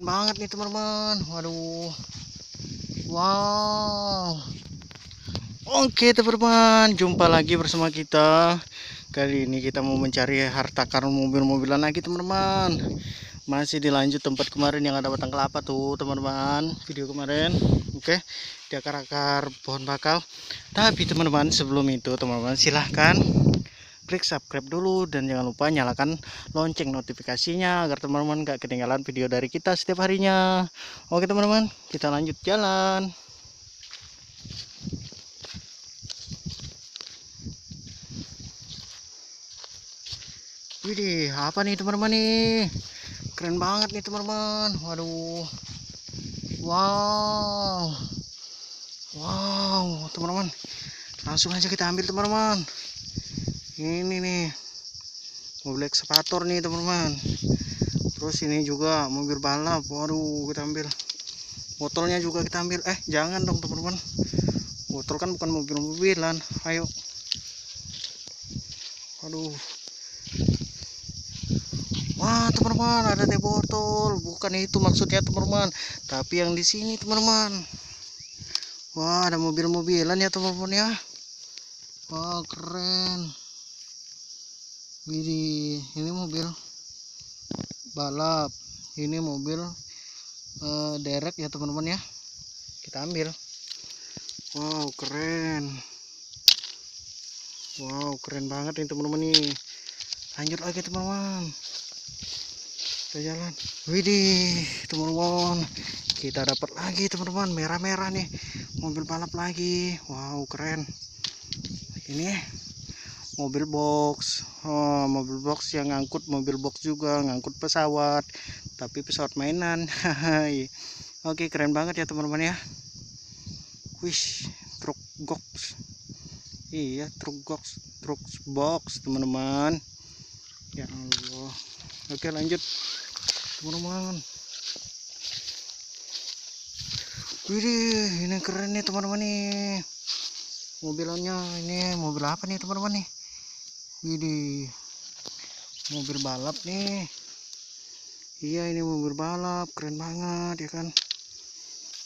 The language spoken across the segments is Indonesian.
banget nih teman-teman. Waduh, wow. Oke teman-teman, jumpa lagi bersama kita. Kali ini kita mau mencari harta karun mobil-mobilan lagi teman-teman. Masih dilanjut tempat kemarin yang ada batang kelapa tuh teman-teman, video kemarin. Oke, di akar-akar pohon bakau. Tapi teman-teman, sebelum itu teman-teman silahkan klik subscribe dulu dan jangan lupa nyalakan lonceng notifikasinya agar teman-teman gak ketinggalan video dari kita setiap harinya. Oke teman-teman, kita lanjut jalan. Widih, apa nih teman-teman nih? Keren banget nih teman-teman. Waduh, wow, wow teman-teman, langsung aja kita ambil teman-teman. Ini nih mobil ekskavator nih teman-teman. Terus ini juga mobil balap. Waduh, kita ambil. Botolnya juga kita ambil. Jangan dong teman-teman, botol kan bukan mobil-mobilan. Ayo. Aduh, wah teman-teman, ada teh botol. Bukan itu maksudnya teman-teman, tapi yang di sini teman-teman. Wah, ada mobil-mobilan ya teman-teman ya. Wah, keren. Widih, ini mobil balap, ini mobil derek ya teman-teman ya. Kita ambil. Wow, keren. Wow, keren banget nih teman-teman nih. Lanjut lagi teman-teman, kita jalan. Widih teman-teman, kita dapat lagi teman-teman, merah-merah nih, mobil balap lagi. Wow, keren. Ini mobil box. Mobil box yang ngangkut mobil box juga, ngangkut pesawat, tapi pesawat mainan. Oke, keren banget ya teman-teman ya. Wih, truk box. Iya, truk box teman-teman. Ya Allah. Oke, lanjut teman-teman. Wih, ini keren nih teman-teman nih. Mobilnya ini mobil apa nih teman-teman nih? Widih, mobil balap nih. Iya, ini mobil balap, keren banget ya kan.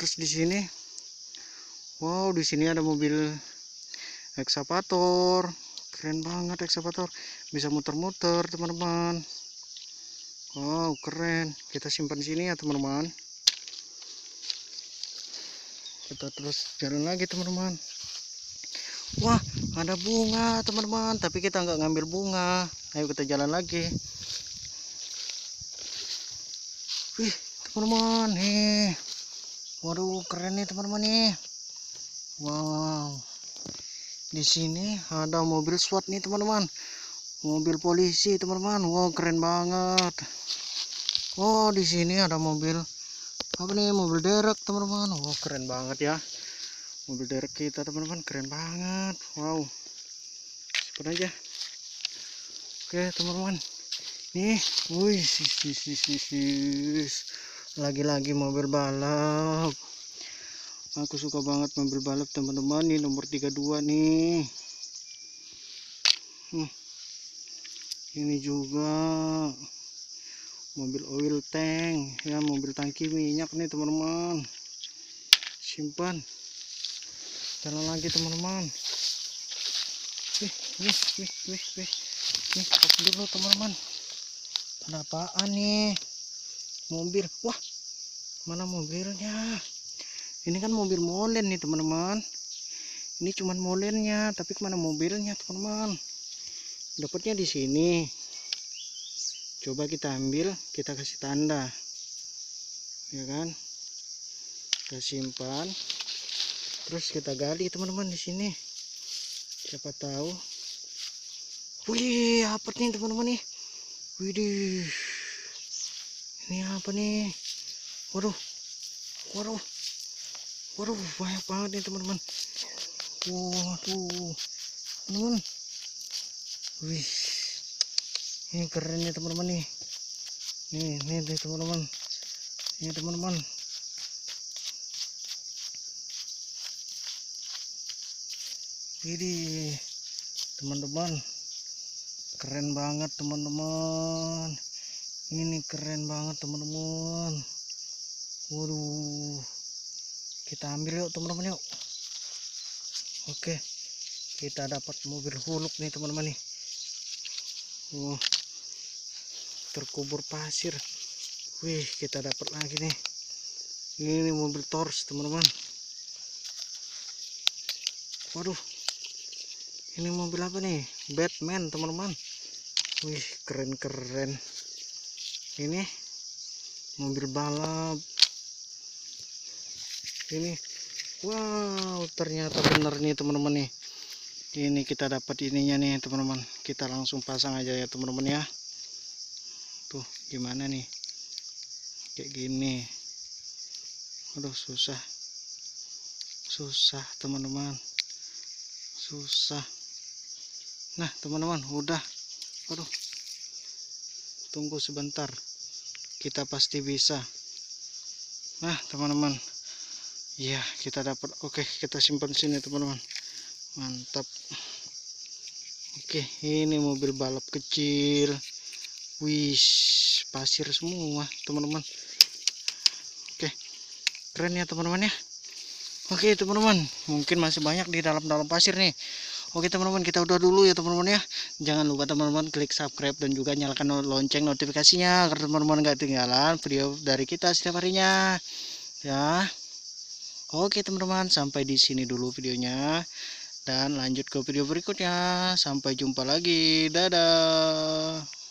Terus di sini, wow, di sini ada mobil ekskavator, keren banget ekskavator, bisa muter-muter teman-teman. Wow, keren. Kita simpan di sini ya teman-teman. Kita terus jalan lagi teman-teman. Wah, ada bunga teman-teman, tapi kita nggak ngambil bunga. Ayo kita jalan lagi. Wih teman-teman nih, waduh keren nih teman-teman nih. Wow, di sini ada mobil SWAT nih teman-teman, mobil polisi teman-teman. Wow, keren banget. Oh, di sini ada mobil apa nih, mobil derek teman-teman. Wow, keren banget ya, mobil derek kita teman-teman, keren banget. Wow, simpan aja. Oke teman-teman, nih, wih, lagi-lagi mobil balap. Aku suka banget mobil balap teman-teman. Ini nomor 32 nih. Ini juga mobil oil tank ya, mobil tangki minyak nih teman-teman. Simpan, jalan lagi teman-teman. Wih, stop dulu teman-teman. Ada apaan nih? Mobil. Wah, mana mobilnya? Ini kan mobil molen nih teman-teman. Ini cuman molennya, tapi kemana mobilnya teman-teman? Dapatnya di sini. Coba kita ambil, kita kasih tanda, ya kan? Kita simpan, terus kita gali teman-teman di sini. Siapa tahu. Wih, apa nih teman-teman nih? Widih, ini apa nih? Waduh, banyak banget nih teman-teman. Waduh, teman-teman. Wih, ini keren nih teman-teman nih. Nih teman-teman. Ini teman-teman. Widih, teman-teman. Keren banget teman-teman. Ini keren banget teman-teman. Waduh, kita ambil yuk teman-teman yuk. Oke, kita dapat mobil Huluk nih teman-teman nih. Terkubur pasir. Wih, kita dapat lagi nih. Ini mobil Tors teman-teman. Waduh, ini mobil apa nih? Batman teman-teman. Wih, keren-keren. Ini mobil balap. Ini, wow, ternyata bener nih teman-teman nih. Ini kita dapat ininya nih teman-teman. Kita langsung pasang aja ya teman-teman ya. Tuh, gimana nih? Kayak gini. Aduh, susah teman-teman, susah. Nah teman-teman, udah. Aduh, tunggu sebentar, kita pasti bisa. Nah teman-teman, ya kita dapat. Oke, kita simpan sini teman-teman. Mantap. Oke, ini mobil balap kecil. Wih, pasir semua teman-teman. Oke, keren ya teman-teman ya. Oke teman-teman, mungkin masih banyak di dalam pasir nih. Oke teman-teman, kita udah dulu ya teman-teman ya. Jangan lupa teman-teman klik subscribe dan juga nyalakan lonceng notifikasinya agar teman-teman gak ketinggalan video dari kita setiap harinya ya. Oke teman-teman, sampai di sini dulu videonya, dan lanjut ke video berikutnya. Sampai jumpa lagi, dadah.